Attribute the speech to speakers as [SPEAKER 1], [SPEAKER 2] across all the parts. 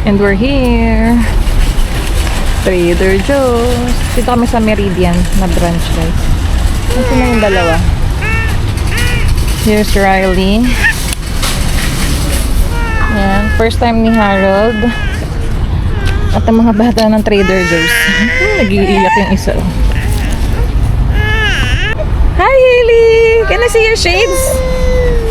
[SPEAKER 1] And we're here. Trader Joe's. Dito kami sa Meridian na branch, guys. Ito na yung dalawa. Here's Riley. Yan. First time ni Harold. At ang mga bata ng Trader Joe's. Nag-iiyak yung isa. Hi, Hailey! Can I see your shades?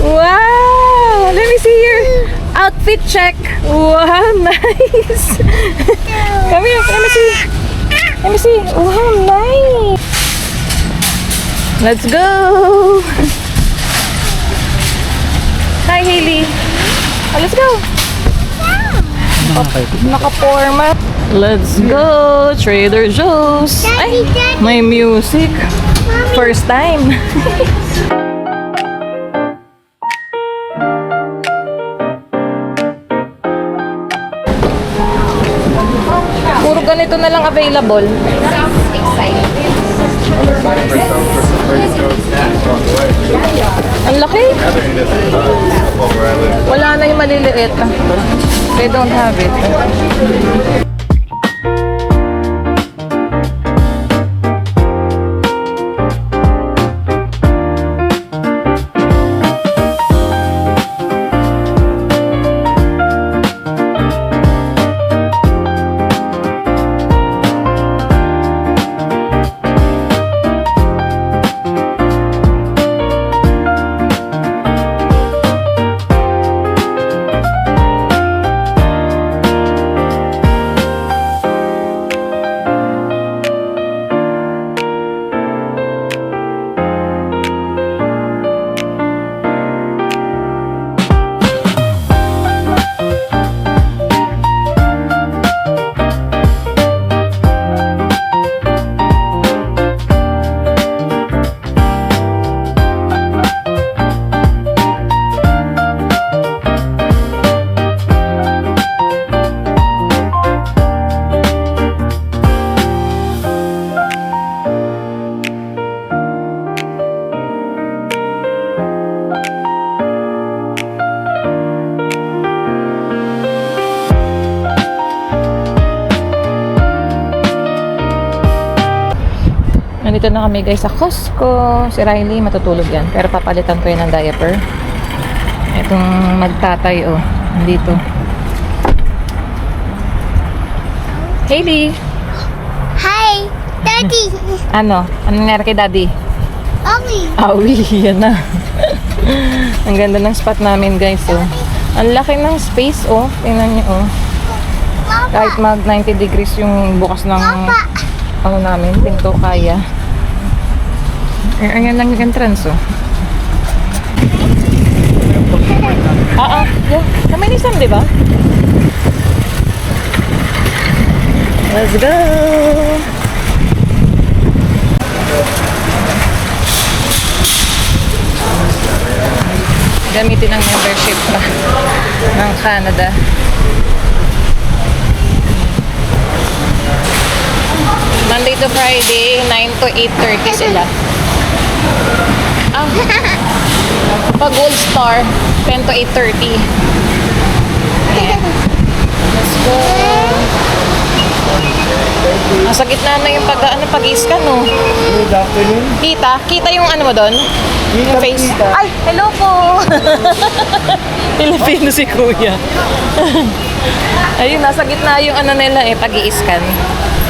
[SPEAKER 1] Wow! Let me see your outfit check. Wow, nice. Come here, let me see. Let me see. Wow, nice. Let's go. Hi, Hailey. Oh, let's go. Naka-format. Let's go. Trader Joe's. Ay, may music. First time. Puro ganito na lang available. Ang laki. Wala na yung maliliit. They don't have it. Nandito na kami guys sa Costco. Si Riley matutulog yan. Pero papalitan ko yan ng diaper. Itong magtatay oh. Nandito. Hailey!
[SPEAKER 2] Hi! Daddy!
[SPEAKER 1] Ano? Ano nangyari kay Daddy?
[SPEAKER 2] Mommy!
[SPEAKER 1] Awi! Yan na. Ang ganda ng spot namin guys oh. Ang laki ng space oh. Tingnan nyo oh. Kahit mag 90 degrees yung bukas ng ano namin, pinto kaya. Ayan lang yung entrance, oh. Yeah. Kamay ni Sam, di ba? Let's go! Gamitin ang membership pa ng Canada. Monday to Friday, 9 to 8:30 sila. Pag Gold Star, 10 to 8:30. Yeah. Let's go. Nasa gitna na yung pag-i-scan, no?
[SPEAKER 3] Good afternoon.
[SPEAKER 1] Kita yung ano mo doon? Yung face. Ay, hello po! Pilipino si Kuya. Ayun, nasa gitna yung ano nila pag-i-scan.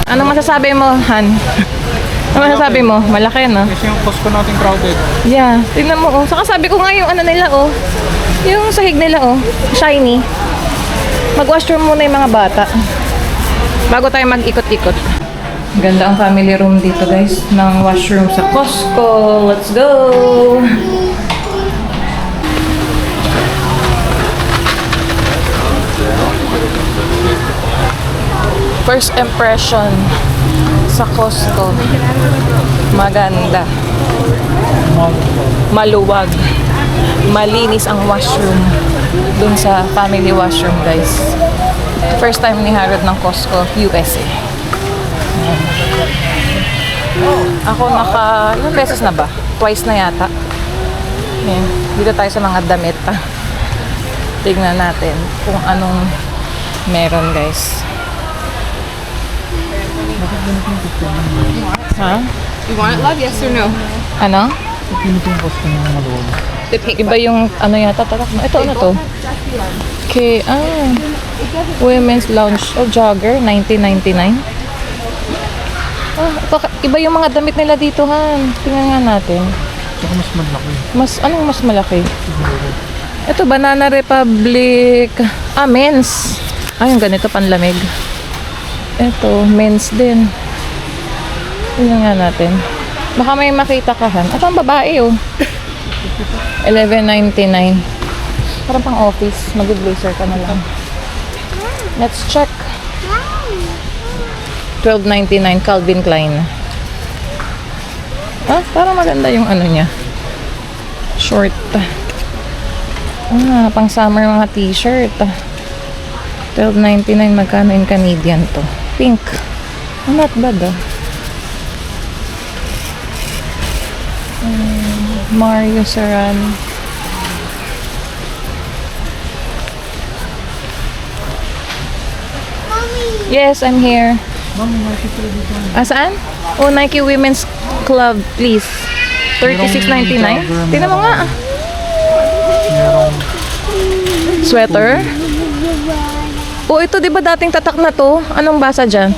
[SPEAKER 1] Ano masasabi mo, Han? Ano masasabi mo? Malaki, no?
[SPEAKER 3] Kasi yung Costco natin crowded.
[SPEAKER 1] Yeah, tingnan mo, oh. Saka sabi ko nga yung ano nila, oh. Yung sahig nila, oh. Shiny. Mag-washroom muna yung mga bata. Bago tayo mag-ikot-ikot. Ganda ang family room dito, guys. Ng washroom sa Costco. Let's go! First impression sa Costco. Maganda. Maluwag. Malinis ang washroom. Dun sa family washroom, guys. First time ni Harold ng Costco, USA. Ako ilang beses na ba? Twice na yata. Ayan. Dito tayo sa mga damit. Tignan natin kung anong meron, guys. Ha?
[SPEAKER 4] You want it, love? Yes or no?
[SPEAKER 1] Ano?
[SPEAKER 3] Pinito yung Costco ng maluwag.
[SPEAKER 1] Iba yung ano yata, tatak mo. Ito, ano to? Okay, Women's Lounge. Jogger, $19.99. Iba yung mga damit nila dito, Han. Tingnan nga natin.
[SPEAKER 3] Saka mas malaki.
[SPEAKER 1] Anong mas malaki? Ito, Banana Republic. Men's. Yung ganito, panlamig. Ito, men's din. Tingnan nga natin. Baka may makita ka, Han. Ito ang babae, oh. $11.99. Parang pang office. Mag-blazer ka na lang. Let's check. $12.99 Calvin Klein. Parang maganda yung ano niya. Short. Pang summer mga t-shirt. $12.99. Magkano in Canadian to? Pink. Not bad, Mario Serrano. Yes, I'm here. Saan? Nike Women's Club, please. $36.99. Tingnan mo nga. Sweater. Ito di ba dating tatak na to? Anong basa dyan?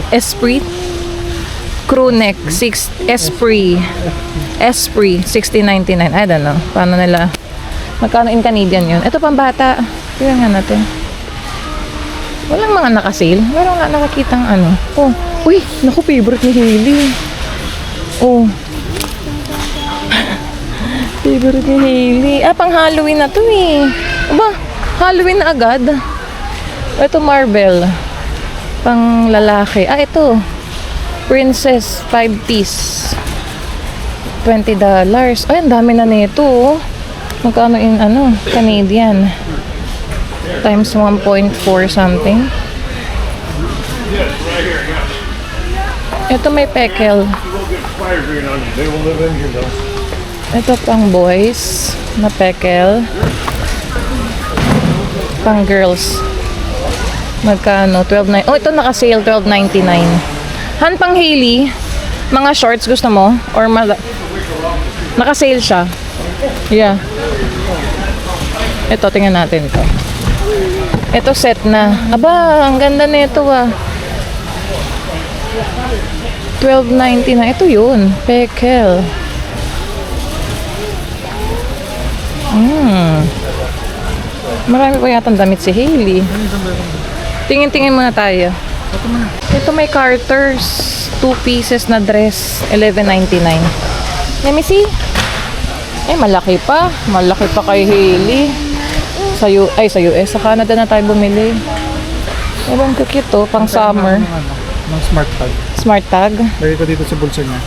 [SPEAKER 1] Esprit. Crew neck, Esprit, $60.99. I don't know. Paano nila? Magkano in Canadian yun? Ito pang bata. Tingnan nga natin. Walang mga nakasale. Meron nga nakakitang ano. Uy, naku, favorite ni Hailey. Favorite ni Hailey. Pang Halloween na to eh. Halloween na agad. Ito Marvel. Pang lalaki. Ito. Princess 5-piece. $20. Ang dami na nito. Magkano in Canadian? Times 1.4 something. Ito may pekel. Ito pang boys na pekel. Pang girls. Magkano? $12.99. Ito naka-sale, $12.99. Han, pang Hailey, mga shorts gusto mo? Or naka-sale siya? Yeah. Ito, tingnan natin to. Ito set na. Ang ganda nito $12.99. Ito yun. Pekel. Marami pa yatang damit si Hailey. Tingin-tingin muna tayo. Ito may Carter's. 2 pieces na dress. $11.99. Let me see. Malaki pa. Malaki pa kay Hailey. Sa US. Sa Canada na tayo bumili. Ewan ko cute to. Pang summer.
[SPEAKER 3] Ng smart tag.
[SPEAKER 1] Smart tag.
[SPEAKER 3] Lagay ko dito sa bulsa niya.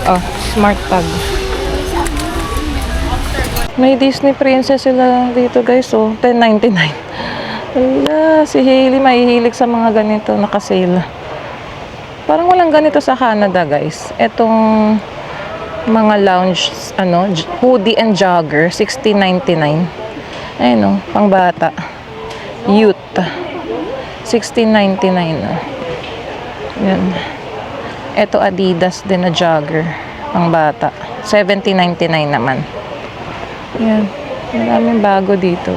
[SPEAKER 1] Oh, smart tag. May Disney princess sila dito guys. Oh, $10.99. Wala, si Hailey mahihilig sa mga ganito naka-sale. Parang walang ganito sa Canada guys. Etong mga lounge, hoodie and jogger, $16.99. Ayun oh, pang bata. Youth. $16.99. Yan. Ito Adidas din na jogger. Pang bata. $17.99 naman. Yan. Maraming bago dito.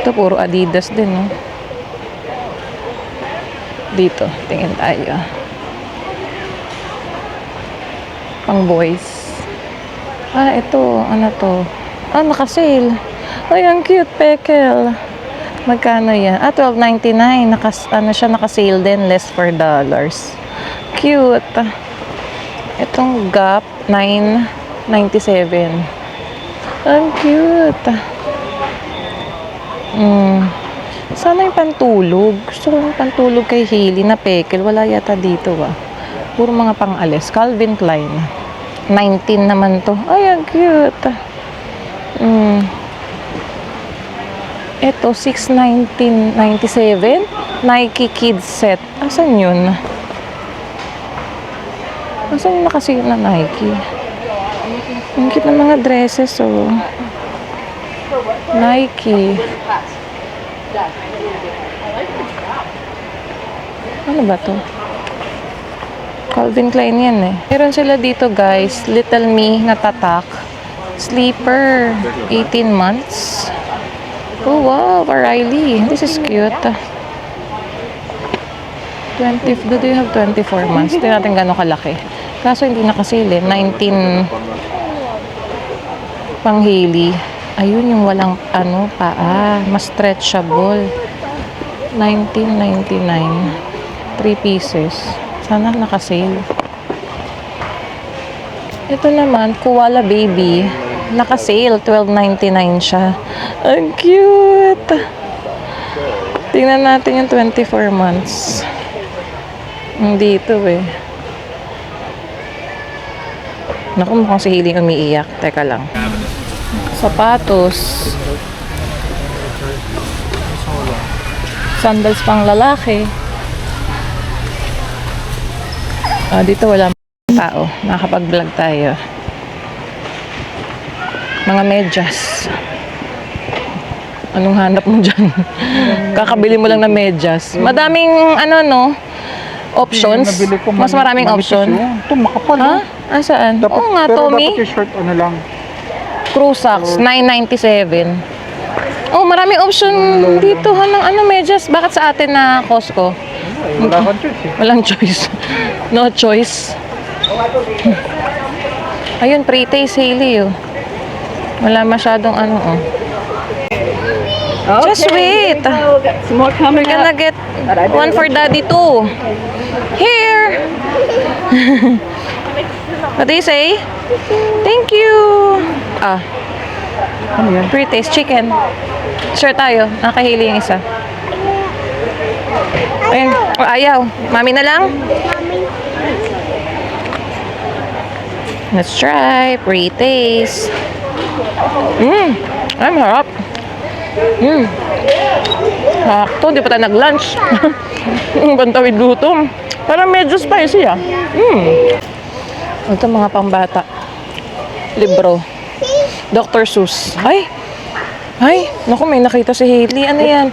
[SPEAKER 1] Ito puro Adidas din, no? Dito. Tingin tayo. Pang boys. Ito. Ano to? Naka-sale. Ay, ang cute. Pekel. Magkano yan? $12.99. Naka-sale din. Less $4. Cute. Itong Gap, $9.97. Ang cute. Sana yung pantulog. Gusto ko yung pantulog kay Hailey na pekel. Wala yata dito Puro mga pang-alis. Calvin Klein. 19 naman to. Ay, ang cute. Ito, $6.97. Nike Kids Set. Asan yun? Asan yung nakasale na Nike? Ang cute ng mga dresses, oh. Nike. Ano ba to? Calvin Klein yan eh. Meron sila dito guys. Little Me na tatak. Sleeper. 18 months. Oh wow, Riley. This is cute. Do you have 24 months? Tingnan natin gano'ng kalaki. Kaso hindi nakasale. 19 pang Hailey. Ayun yung walang paa. Mas stretchable. $19.99. 3 pieces. Sana nakasale. Ito naman, Koala Baby. Nakasale. $12.99 siya. Ang cute! Tingnan natin yung 24 months. Dito eh. Naku, mukhang si Hailey umiiyak. Teka lang. Sapatos. Sandals pang lalaki. Dito wala tao. Nakakapag-vlog tayo. Mga medyas. Anong hanap mo dyan? Kakabili mo lang ng medyas. Madaming options. Mas maraming option.
[SPEAKER 3] Ito, makapal.
[SPEAKER 1] Ha? Saan? Oo nga, Tommy.
[SPEAKER 3] Dapat yung short, lang.
[SPEAKER 1] Crew socks, $9.97. Oh, maraming option dito ng medyas. Bakit sa atin na Costco?
[SPEAKER 3] Wala kang choice eh.
[SPEAKER 1] Walang choice. No choice. Ayun, pre-taste Hailey oh. Wala masyadong Just wait.
[SPEAKER 4] Some more coming
[SPEAKER 1] We're gonna get one for daddy too. Here. What do you say? Thank you.
[SPEAKER 3] Ano yan?
[SPEAKER 1] Pre-taste chicken. Sure tayo. Nakahili yung isa. Ayun. Ayaw. Mami na lang? Let's try. Pre-taste. Ang harap. Sakto, di pa tayo nag-lunch. Bantawid gutom. Parang medyo spicy Ito mga pambata. Libro. Dr. Seuss. Ay, naku, may nakita si Hailey. Ano yan?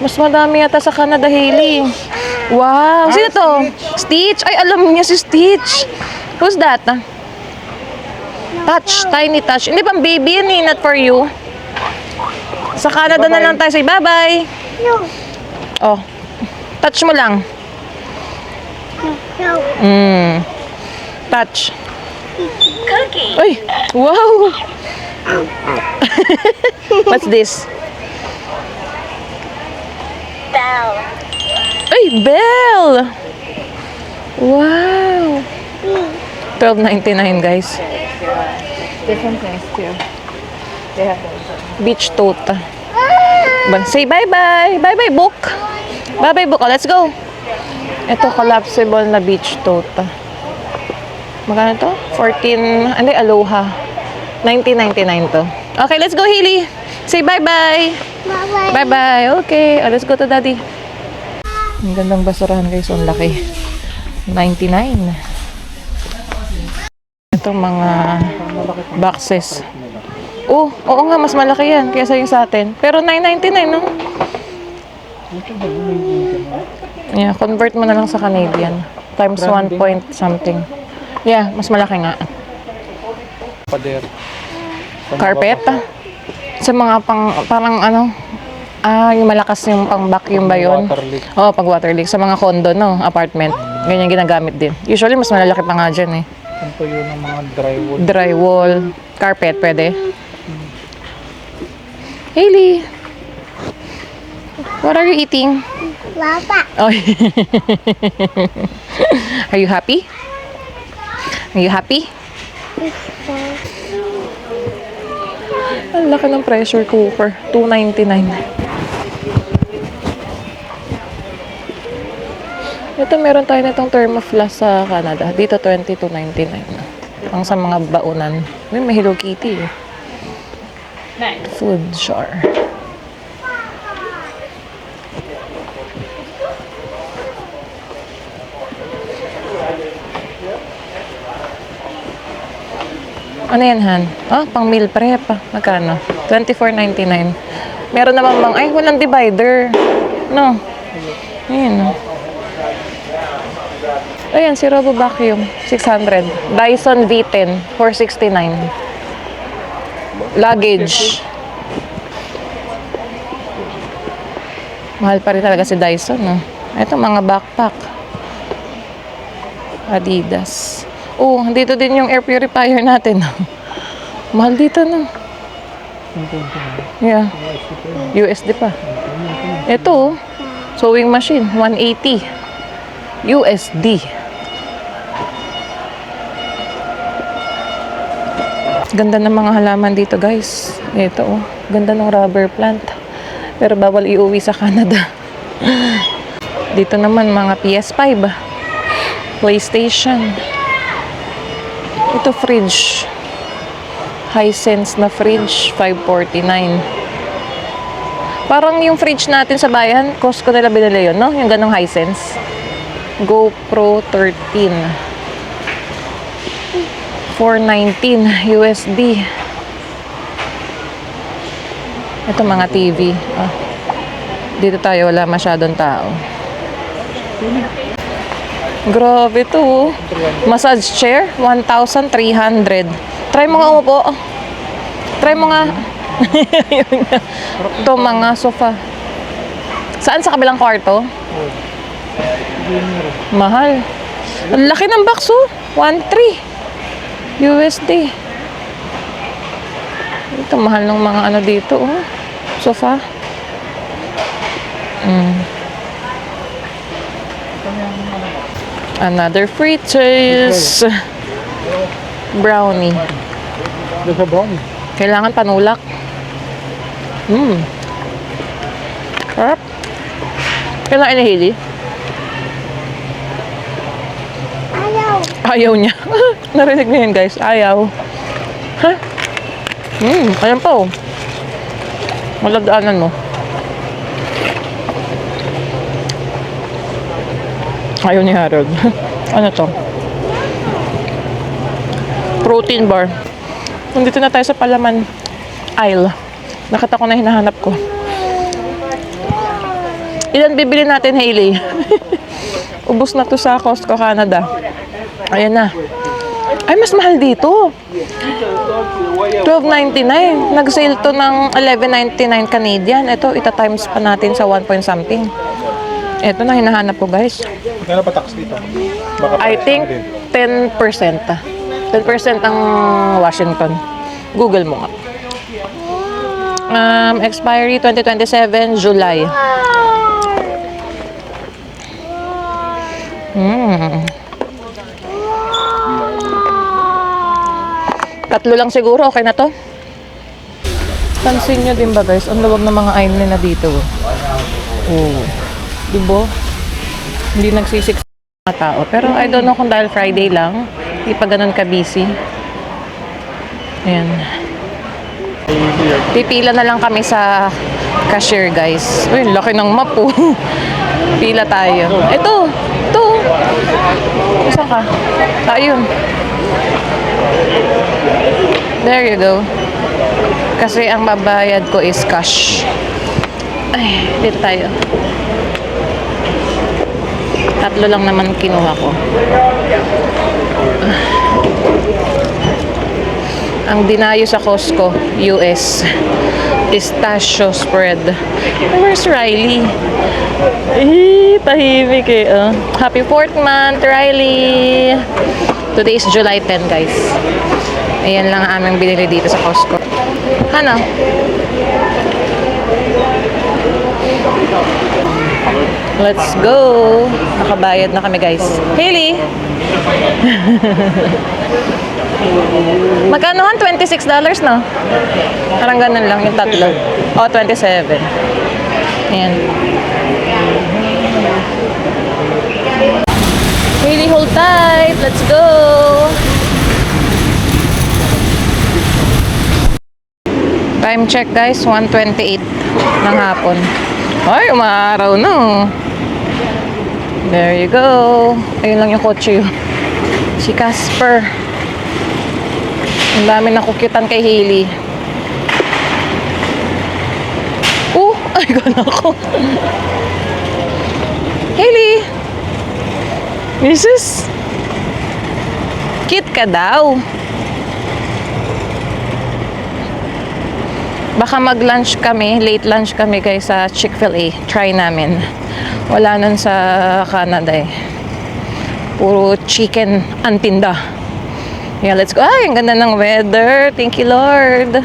[SPEAKER 1] Mas madami yata sa Canada, Hailey. Wow, sino to? Stitch? Ay, alam niya si Stitch. Who's that? Touch, Tiny Touch. Hindi pang baby yan not for you. Sa Canada na lang tayo. Say bye-bye. Oh, touch mo lang. Touch. Cookie. Ay, wow. What's this? Ay, Belle! Wow! $12.99 guys.
[SPEAKER 4] This one's nice too. They have those.
[SPEAKER 1] Beach tote. Say bye-bye! Bye-bye, book! Bye-bye, book. Oh, let's go! Ito, collapsible na beach tote. Magkano to? 14, ano Aloha. 19.99 to. Okay, let's go, Hailey. Say bye-bye.
[SPEAKER 2] Bye-bye.
[SPEAKER 1] Bye-bye. Okay, let's go to daddy. Ang gandang basurahan guys. Ang laki. 99. Ito mga boxes. Oh, oo nga, mas malaki yan kaysa yung sa atin. Pero 9.99, no? Yeah, convert mo na lang sa Canadian. Times 1 point something. Yeah, mas malaki nga.
[SPEAKER 3] Pader.
[SPEAKER 1] Carpet. Sa mga parang ano, yung malakas yung pang vacuum ba yun?
[SPEAKER 3] Water leak.
[SPEAKER 1] Oo, pag water leak. Sa mga condo, no? Apartment. Ganyan ginagamit din. Usually, mas malalaki pa nga dyan eh.
[SPEAKER 3] Ang tuyo ng mga drywall.
[SPEAKER 1] Drywall. Carpet, pwede. Hailey! What are you eating?
[SPEAKER 2] Papa.
[SPEAKER 1] Oh. Are you happy? Are you happy? Ang laki ng pressure cooker. $2.99. Ito, meron tayo nitong thermoflask sa Canada. Dito, $22.99. Ang sa mga baunan. May Hello Kitty eh. Food jar. Ano yan, Han? Oh, pang meal prep. Magkano? $24.99. Meron naman bang, ay, walang divider. No. Ayan, no. Ayan, si Robo Vacuum. 600. Dyson V10. $469. Luggage. Mahal pa rin talaga si Dyson, no? Ito, mga backpack. Adidas. Oh, dito din yung air purifier natin. Mahal dito, no? Yeah. USD pa. Ito, sewing machine, $180. USD. Ganda ng mga halaman dito, guys. Ito, oh. Ganda ng rubber plant. Pero bawal iuwi sa Canada. Dito naman, mga PS5. PlayStation. Ito, fridge. Hisense na fridge, $549. Parang yung fridge natin sa bayan, Costco nila binili yun, no? Yung ganong Hisense. GoPro 13. $419 USD. Ito mga TV. Ah. Dito tayo, wala masyadong tao. Grabe to. Massage chair, 1,300. Try mo nga umupo. Try mo nga. Ito mga sofa. Saan sa kabilang kwarto? Mahal. Ang laki ng box, oh. 1,300 USD. Ito, mahal ng mga ano dito, oh. Sofa. Another free choice. Brownie.
[SPEAKER 3] Doon sa brownie.
[SPEAKER 1] Kailangan panulak. Sarap. Kailangan inihili.
[SPEAKER 2] Ayaw.
[SPEAKER 1] Ayaw niya. Narinig niyo yun, guys. Ayaw. Ha? Ayan pa, oh. Malagdaanan mo. Ayaw ni Harold. Ano to? Protein bar. Nandito na tayo sa palaman aisle. Nakita ko na hinahanap ko. Ilan bibili natin, Hailey? Ubus na to sa Costco, Canada. Ayan na. Ay, mas mahal dito. $12.99. Nag-sale to ng $11.99 Canadian. Ito, ita-times pa natin sa 1 point something. Ito na hinahanap ko, guys.
[SPEAKER 3] Kaya pa tax dito? Baka
[SPEAKER 1] I think 10%. 10% ang Washington. Google mo nga. Expiry 2027, July. Tatlo lang siguro, okay na to? Pansin nyo din ba guys, ang luwag ng mga aisle nila dito. Oh. Diba? Hindi nagsisik mga tao. Pero I don't know kung dahil Friday lang, hindi pa ganun ka-busy. Ayan. Pipila na lang kami sa cashier guys. Uy, laki ng map oh. Pila tayo. Ito. Saan ka? Ayun. There you go. Kasi ang babayad ko is cash. Ay, dito tayo. Tatlo lang naman kinuha ko. Ang dinayo sa Costco, US. Pistachio spread. Where's Riley? Tahimik eh. Happy 4th month, Riley! Today is July 10, guys. Ayan lang ang aming binili dito sa Costco. Ano? Let's go! Nakabayad na kami, guys. Hailey! Magkano han? $26, no? Parang ganun lang yung tatlo. O, 27. Ayan. Hailey, hold tight! Let's go! Time check guys, 1:28 ng hapon. Ay, umaaraw na. There you go. Ayun lang yung kotse yun. Si Casper. Ang dami na kukyutan kay Hailey. Ay, gano'n ako. Hailey! Mrs. Cute ka daw. Baka mag-lunch kami, late lunch kami guys sa Chick-fil-A. Try namin. Wala nun sa Canada eh. Puro chicken ang tinda. Yeah, let's go. Ay, ang ganda ng weather. Thank you, Lord.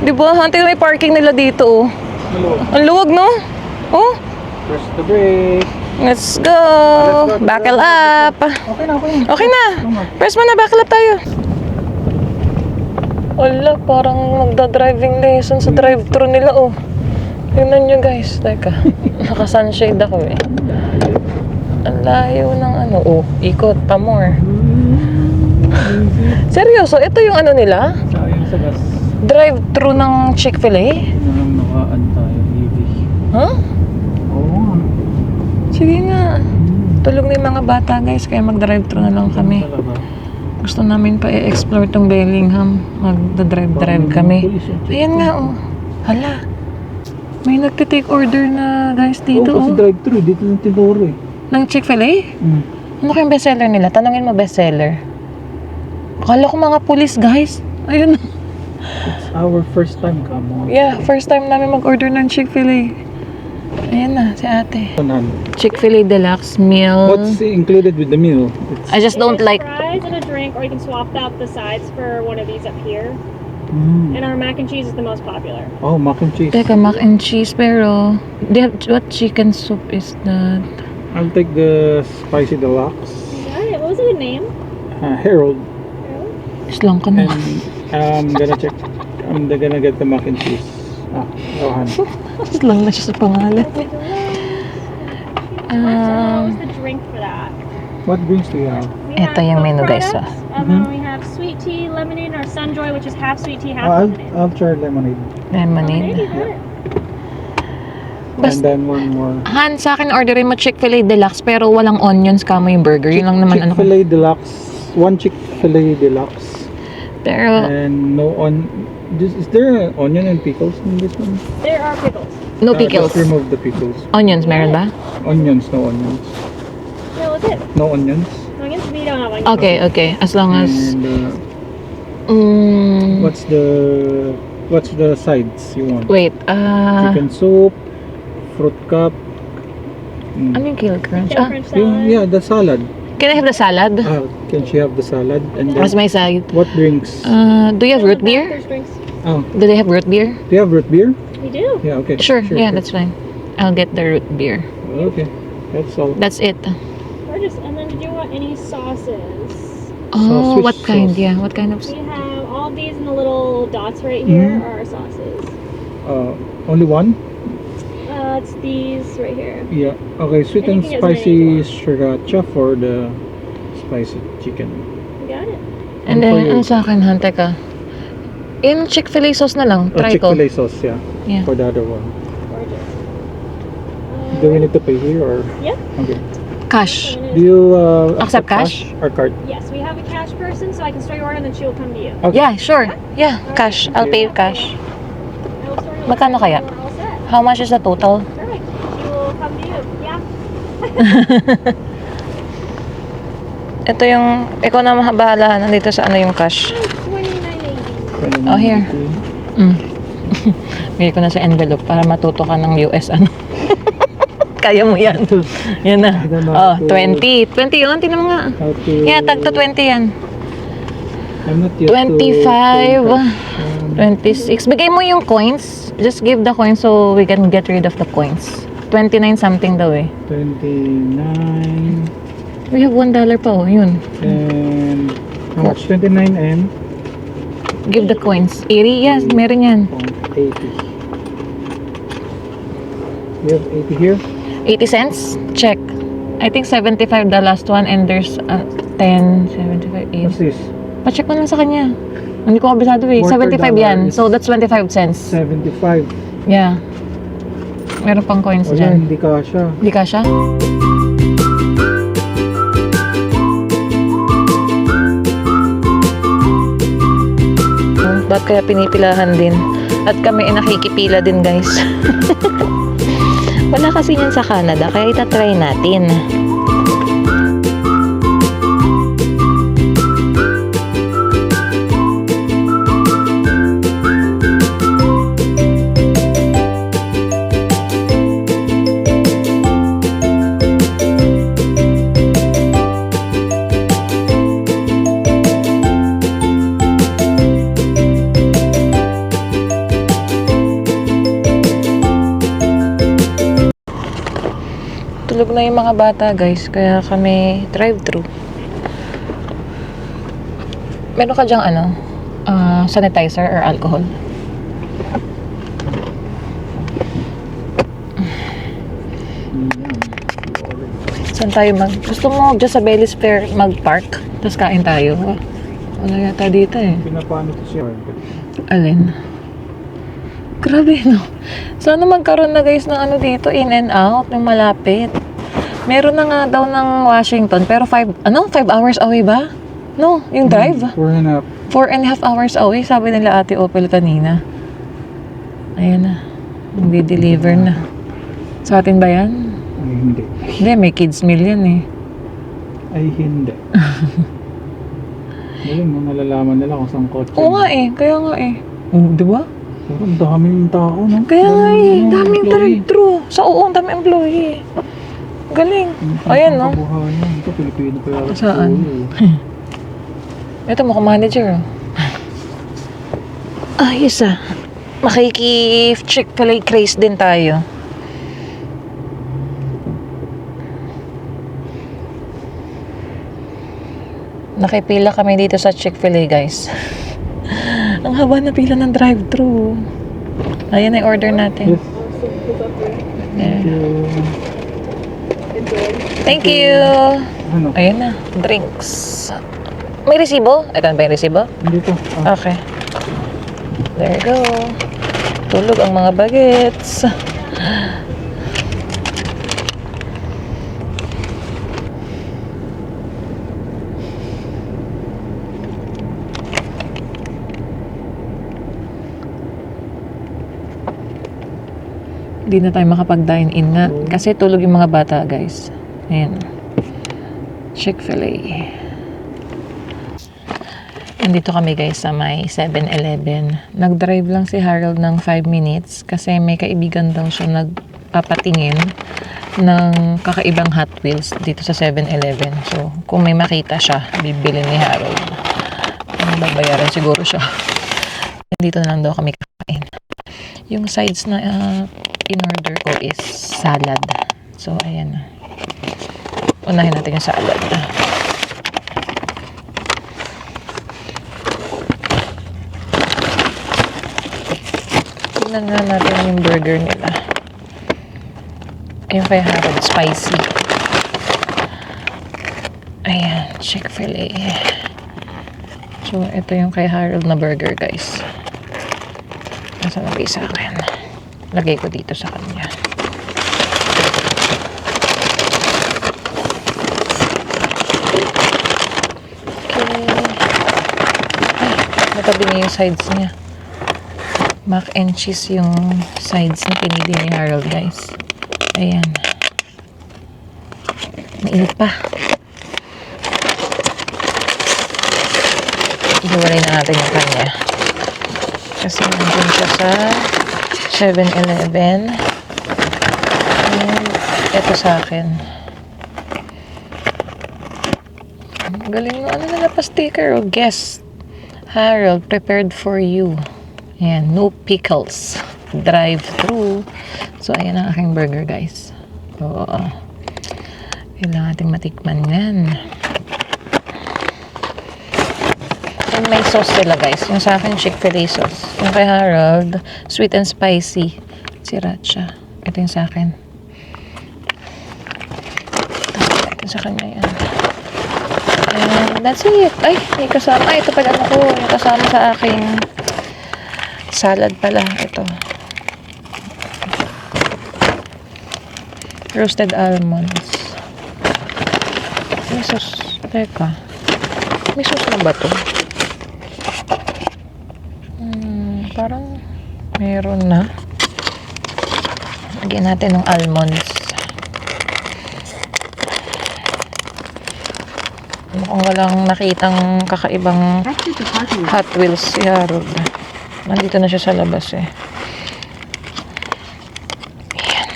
[SPEAKER 1] Diba? Hantay may parking nila dito. Oh. Ang luwag, no? Oh.
[SPEAKER 3] Press the brake.
[SPEAKER 1] Let's go. Buckle up.
[SPEAKER 3] Okay na.
[SPEAKER 1] Okay na. Press mo na, buckle up tayo. Wala, parang magda-driving lesson sa drive-thru nila, oh. Tingnan nyo, guys. Teka. Naka-sunshade ako, eh. Ang layo ng ano. Oh, ikot pa more. Seryoso, ito yung ano nila?
[SPEAKER 3] Sayang sa gas.
[SPEAKER 1] Drive-thru ng Chick-fil-A?
[SPEAKER 3] Nakaan tayo, EV.
[SPEAKER 1] Huh?
[SPEAKER 3] Oo.
[SPEAKER 1] Sige nga. Tulog na yung mga bata, guys. Kaya mag-drive-thru na lang kami.
[SPEAKER 3] Talaga.
[SPEAKER 1] Gusto namin pa i-explore tong Bellingham. Magda-drive kami. Ayan nga, oh. Hala. May nagtitake order na guys dito,
[SPEAKER 3] Oo, kasi
[SPEAKER 1] oh.
[SPEAKER 3] drive-thru. Dito ng tinuro eh.
[SPEAKER 1] Ng Chick-fil-A? Ano kayong bestseller nila? Tanungin mo bestseller. Akala ko mga pulis, guys. Ayun.
[SPEAKER 3] It's our first time, kamo.
[SPEAKER 1] Yeah, first time namin mag-order ng Chick-fil-A. Ayan na, si ate.
[SPEAKER 3] Tanan.
[SPEAKER 1] Chick-fil-A Deluxe meal.
[SPEAKER 3] What's included with the meal? It's,
[SPEAKER 1] I just don't like...
[SPEAKER 5] fries and a drink, or you can swap out the sides for one of these up here.
[SPEAKER 3] Mm.
[SPEAKER 5] And our mac and cheese is the most popular.
[SPEAKER 3] Oh, mac and cheese.
[SPEAKER 1] Teka, mac and cheese, pero... They have, what chicken soup is that?
[SPEAKER 3] I'll take the spicy deluxe.
[SPEAKER 5] Yeah, what was a good name?
[SPEAKER 3] Harold.
[SPEAKER 1] Islang ka na.
[SPEAKER 3] And I'm gonna check. I'm gonna get the mac and cheese. Rohan.
[SPEAKER 1] Islang na siya sa pangalan.
[SPEAKER 5] What was the drink for that?
[SPEAKER 3] What drinks do you have?
[SPEAKER 5] We
[SPEAKER 1] Ito
[SPEAKER 5] have
[SPEAKER 1] yung
[SPEAKER 5] Coke
[SPEAKER 1] menu, guys,
[SPEAKER 5] products, and then we have sweet tea, lemonade, or Sunjoy, which is half sweet tea, half lemonade.
[SPEAKER 3] I'll try lemonade.
[SPEAKER 1] Lemonade.
[SPEAKER 5] You got it.
[SPEAKER 3] And then one more.
[SPEAKER 1] Han, sa akin orderin mo Chick-fil-A Deluxe pero walang onions kamo yung burger. Yun lang naman ano ko.
[SPEAKER 3] Chick-fil-A deluxe. One Chick-fil-A deluxe.
[SPEAKER 1] Pero
[SPEAKER 3] And no on. Is there onion and pickles in this one?
[SPEAKER 5] There are pickles.
[SPEAKER 1] no pickles.
[SPEAKER 3] Just remove the pickles.
[SPEAKER 1] Onions meron ba?
[SPEAKER 3] Onions, no onions.
[SPEAKER 5] No, that's it.
[SPEAKER 3] No onions.
[SPEAKER 5] Onions, we don't have onions.
[SPEAKER 1] Okay, okay. As long as...
[SPEAKER 3] And what's the sides you want?
[SPEAKER 1] Wait,
[SPEAKER 3] Chicken soup, fruit cup.
[SPEAKER 1] ano yung Kale Crunch?
[SPEAKER 5] Chicken French salad.
[SPEAKER 3] Yeah, the salad.
[SPEAKER 1] Can I have the salad?
[SPEAKER 3] Can she have the salad? And
[SPEAKER 1] As
[SPEAKER 3] then
[SPEAKER 1] my side.
[SPEAKER 3] what drinks?
[SPEAKER 1] Do you have root
[SPEAKER 5] In the back,
[SPEAKER 1] beer?
[SPEAKER 5] There's drinks.
[SPEAKER 3] Oh,
[SPEAKER 1] Do they have root beer?
[SPEAKER 3] do you have root beer?
[SPEAKER 5] We do.
[SPEAKER 3] Yeah, okay.
[SPEAKER 1] Sure, yeah, that's fine. I'll get the root beer.
[SPEAKER 3] Okay, that's all.
[SPEAKER 1] That's it.
[SPEAKER 5] Perfect. Gorgeous. And then did you want any sauces?
[SPEAKER 1] Oh,
[SPEAKER 3] Sausage
[SPEAKER 1] what kind?
[SPEAKER 3] sauce.
[SPEAKER 1] Yeah, what kind of...
[SPEAKER 5] We have all these in the little dots right here
[SPEAKER 3] Mhm.
[SPEAKER 5] are our sauces.
[SPEAKER 3] Only one?
[SPEAKER 5] It's these right here.
[SPEAKER 3] Yeah. Okay, sweet
[SPEAKER 5] And
[SPEAKER 3] and
[SPEAKER 5] you can get as
[SPEAKER 3] spicy
[SPEAKER 5] many as
[SPEAKER 3] sriracha for the spicy chicken.
[SPEAKER 5] You got it.
[SPEAKER 1] And
[SPEAKER 3] And for
[SPEAKER 1] then,
[SPEAKER 3] you?
[SPEAKER 1] ano sa akin, Han, teka. In Chick-fil-A sauce na lang. Try ko.
[SPEAKER 3] Chick-fil-A sauce, yeah.
[SPEAKER 1] Yeah.
[SPEAKER 3] For the other one.
[SPEAKER 5] Gorgeous.
[SPEAKER 3] Do we need to pay here or?
[SPEAKER 5] Yeah.
[SPEAKER 3] Okay.
[SPEAKER 1] Cash.
[SPEAKER 3] Do you
[SPEAKER 1] Accept cash?
[SPEAKER 3] or card?
[SPEAKER 5] Yes, we have a cash person, so I can store your order and then she will come to you.
[SPEAKER 3] Okay.
[SPEAKER 1] Yeah, sure. Yeah, cash. I'll pay you cash.
[SPEAKER 5] I will store your
[SPEAKER 1] Magkano
[SPEAKER 5] order
[SPEAKER 1] kaya?
[SPEAKER 5] and we're all set.
[SPEAKER 1] How much is the total?
[SPEAKER 5] Perfect. She will come to you. Yeah.
[SPEAKER 1] Ito yung, ikaw na bahala nandito sa ano yung cash.
[SPEAKER 5] $29.80.
[SPEAKER 1] Oh, here. Bigay ko na sa envelope para matuto ka ng US ano. Kaya mo yan. Yan na.
[SPEAKER 3] I don't know
[SPEAKER 1] Oh,
[SPEAKER 3] how to-
[SPEAKER 1] 20. 20 yun, tinan mo nga.
[SPEAKER 3] How to...
[SPEAKER 1] Yeah, tag to 20 yan.
[SPEAKER 3] I'm not used
[SPEAKER 1] 25.
[SPEAKER 3] to...
[SPEAKER 1] 26. Bigay mo yung coins. Just give the coins so we can get rid of the coins. 29 something daw eh.
[SPEAKER 3] 29
[SPEAKER 1] We have $1 pa oh, yun.
[SPEAKER 3] and how much? 29 and
[SPEAKER 1] Give the coins. 80, yes, meron yan.
[SPEAKER 3] 80. You have 80 here?
[SPEAKER 1] 80 cents? Check. I think 75 the last one and there's 10, 75, 8.
[SPEAKER 3] What's this?
[SPEAKER 1] Pa-check mo lang sa kanya. Hindi ko kabisado eh.
[SPEAKER 3] $1
[SPEAKER 1] 75 yan.
[SPEAKER 3] is-
[SPEAKER 1] So that's 25 cents.
[SPEAKER 3] 75.
[SPEAKER 1] Yeah. Meron pang coins
[SPEAKER 3] Wala,
[SPEAKER 1] dyan.
[SPEAKER 3] hindi kasha.
[SPEAKER 1] Hindi ka siya? Ba't kaya pinipilahan din? At kami ay nakikipila din guys. Wala kasi yan sa Canada, kaya itatry natin. Tulog na yung mga bata guys, kaya kami drive-thru. Meron ka dyang ano? Sanitizer or alcohol? Saan tayo gusto mo dyan sa Bellis Fair mag-park? Tapos kain tayo? Wala yata dito eh.
[SPEAKER 3] Pinapaano to siya?
[SPEAKER 1] Alin? Grabe no. Sana magkaroon na guys ng ano dito, in and out, yung malapit. Meron na nga daw ng Washington, pero 5 hours away ba? No, yung drive. 4.5 hours away, sabi nila Ate Opel kanina. Ayan na. Nag-deliver na. Sa atin ba yan?
[SPEAKER 3] Ay, hindi.
[SPEAKER 1] Hindi, may kids meal yan eh.
[SPEAKER 3] Ay, hindi. Ngayon, malalaman nila kung saan kotse.
[SPEAKER 1] Oo nga eh, kaya nga eh. Di ba?
[SPEAKER 3] Pero ang daming tao, no?
[SPEAKER 1] Kaya nga eh, daming
[SPEAKER 3] employee.
[SPEAKER 1] drive-thru. Sa ang daming employee. Galing. Ayan no.
[SPEAKER 3] Kabuhayan. Ito, Pilipino pa yata.
[SPEAKER 1] Saan? Ito, mukhang manager. Ayos ah. Makiki-Chick-fil-A craze din tayo. Nakipila kami dito sa Chick-fil-A guys. Ang haba na pila ng drive-thru. Ayan na yung order natin.
[SPEAKER 3] Yes.
[SPEAKER 1] Yeah.
[SPEAKER 3] Thank you.
[SPEAKER 1] Thank you.
[SPEAKER 3] Ano?
[SPEAKER 1] Ayan na, drinks. May resibo? Ito ba yung resibo?
[SPEAKER 3] Dito.
[SPEAKER 1] Okay. There you go. Tulog ang mga bagets. Hindi na tayo makapag-dine in nga. Kasi tulog yung mga bata, guys. Ayan. Chick-fil-A. Nandito kami guys sa may 7-Eleven. Nag-drive lang si Harold ng 5 minutes kasi may kaibigan daw siya nagpapatingin ng kakaibang Hot Wheels dito sa 7-Eleven. So, kung may makita siya, bibili ni Harold. Babayaran siguro siya. Dito na lang daw kami kakain. Yung sides na in-order ko is salad. So, ayan na. Unahin natin yung salad. Tingnan nga natin yung burger nila. Yung kay Harold, spicy. Ayan, Chick-fil-A. So, ito yung kay Harold na burger, guys. Nasa lagay sa akin. Lagay ko dito sa kanya. Okay. Ay, natabi niya yung sides niya. Mac and cheese yung sides na pinili ni Harold, guys. Ayan. Mainit pa. Ihiwalay na natin yung kanya. Kasi nandun siya sa 7-Eleven. And ito sa akin. Galing mo. Ano na pa sticker? Oh, guess. Harold, prepared for you. Ayan. No pickles. Drive-thru. So, ayan ang aking burger, guys. So, kailangan natin matikman yan. And may sauce sila, guys. Yung sa akin, Chick-fil-A sauce. Yung kay Harold, sweet and spicy. Sriracha. Ito yung sa akin. Ito sa kanya yan. And that's it. Ay, may kasama. Ay, ito pala ko. Yung kasama sa aking salad pala. Ito. Roasted almonds. May sauce. Teka. May sauce na ba to? Parang meron na. Lagyan natin ng almonds. Mukhang walang nakitang kakaibang Hot Wheels si Harold. Nandito na siya sa labas eh. Ayan.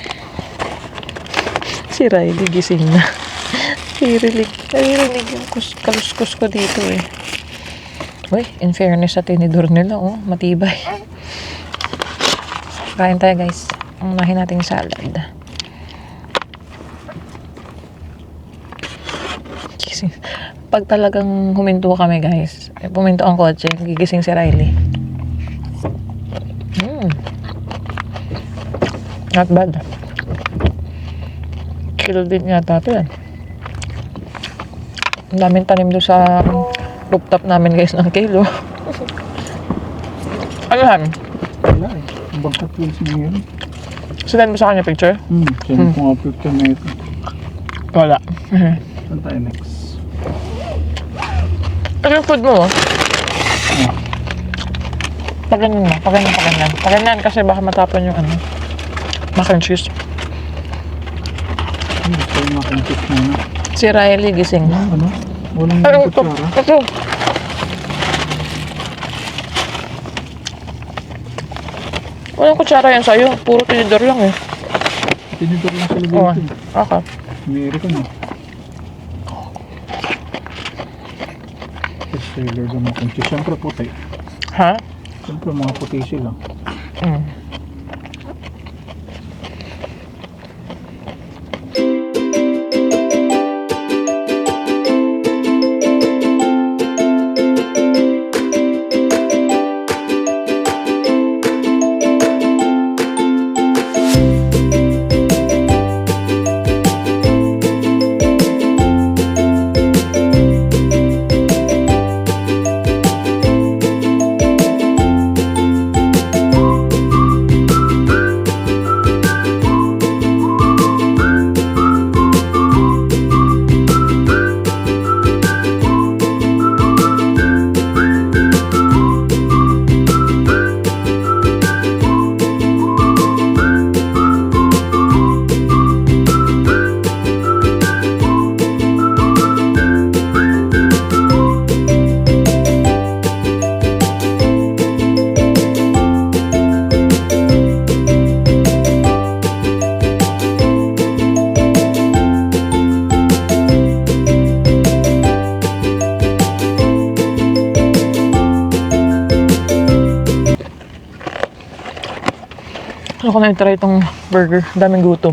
[SPEAKER 1] Si Riley gising na. Naririnig yung kaluskus ko dito eh. Uy, in fairness sa tinidor nila, oh, matibay. Kain tayo, guys. Unahin natin yung salad. Pag talagang huminto kami, guys, puminto ang kotse, gigising si Riley. Not bad. Kilo din yata ito yan. Ang daming tanim doon sa rooftop namin, guys, ng kilo. Ano yan?
[SPEAKER 3] Wala eh. Ang bangkat wheels na yun.
[SPEAKER 1] Sinend mo sa kanya picture?
[SPEAKER 3] Send ko nga picture na ito.
[SPEAKER 1] Wala.
[SPEAKER 3] Saan tayo next?
[SPEAKER 1] Ano yung food mo? Paganan mo. Paganan kasi baka matapon yung ano. Mac and cheese.
[SPEAKER 3] Ito yung mac and cheese muna.
[SPEAKER 1] Si Riley gising.
[SPEAKER 3] Ano? Walang
[SPEAKER 1] Ay,
[SPEAKER 3] kutsara.
[SPEAKER 1] ito. Walang kutsara yan sa'yo. Puro tinidor lang eh.
[SPEAKER 3] Tinidor lang sa
[SPEAKER 1] Oo.
[SPEAKER 3] lubid.
[SPEAKER 1] Okay.
[SPEAKER 3] American eh. Bestseller ng mac and cheese. Siyempre puti.
[SPEAKER 1] Ha?
[SPEAKER 3] Siyempre mga puti sila. Gusto ko na i-try itong burger. Daming gutom.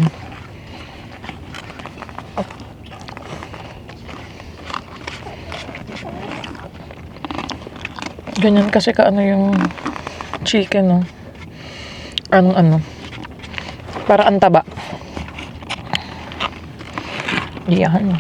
[SPEAKER 1] Ganyan kasi kaano yung chicken, no? Ano. Para ang taba. Yan.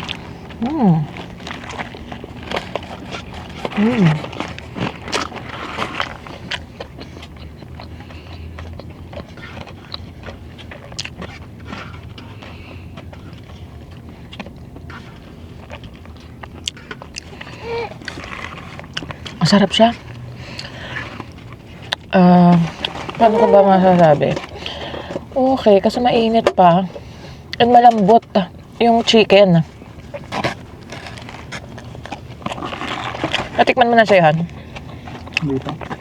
[SPEAKER 1] Masarap siya. Paano ko ba masasabi? Okay, kasi mainit pa. And malambot yung chicken. Natikman mo na siya, Han?
[SPEAKER 3] Hindi pa.